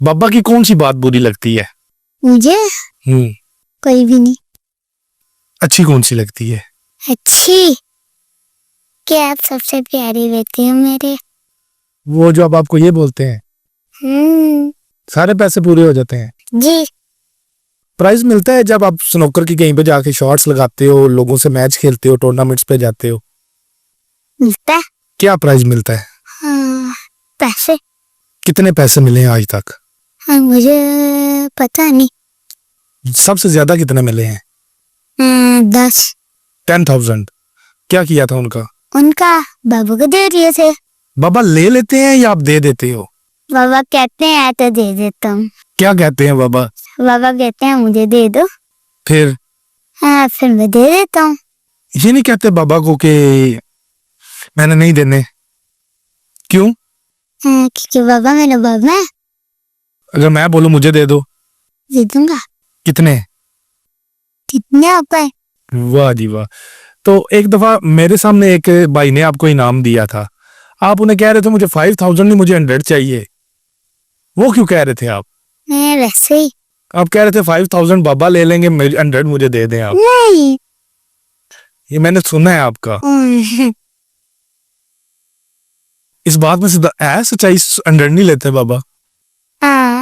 बाबा की कौन सी बात बुरी लगती है? मुझे हम्म। कोई भी नहीं। अच्छी कौन सी लगती है? अच्छी कि आप सबसे प्यारी बेटी हो मेरे। वो जो अब आपको ये बोलते हैं, सारे पैसे पूरे हो जाते हैं। जी। प्राइज मिलता है जब आप स्नूकर की कहीं पे जाके शॉट्स लगाते हो, लोगों से मैच खेलते हो, टूर्नामेंट्स पे जाते हो? मिलता है। क्या प्राइज मिलता है? हाँ, पैसे। कितने पैसे मिले हैं आज तक? हाँ, मुझे पता नहीं। सबसे ज्यादा कितने मिले हैं? 10। 10,000। क्या किया था उनका? उनका बाबू को दे दिए थे। बाबा ले लेते हैं या आप दे देते हो? बाबा कहते हैं तो दे देता हूँ। क्या कहते हैं बाबा? बाबा कहते हैं मुझे दे दो। फिर हाँ, फिर मैं दे देता हूँ। ये नहीं कहते बाबा को कि मैंने नहीं देने? क्यों? हाँ, क्योंकि बाबा मेरा बाबा है। अगर मैं बोलूं मुझे दे दो? दे दूंगा। कितने? कितने आप पाए? वाह जी वाह। तो एक दफा मेरे सामने एक भाई ने आपको इनाम दिया था, आप उन्हें कह रहे थे मुझे 5,000 नहीं, मुझे 100 चाहिए। वो क्यों कह रहे थे आप? मैं वैसे ही। आप कह रहे थे 5,000 बाबा ले लेंगे, 100 मुझे दे दें आप। नहीं। ये मैंने सुना है आपका। इस बात में है सच्चाई, 100 नहीं लेते बाबा? हाँ।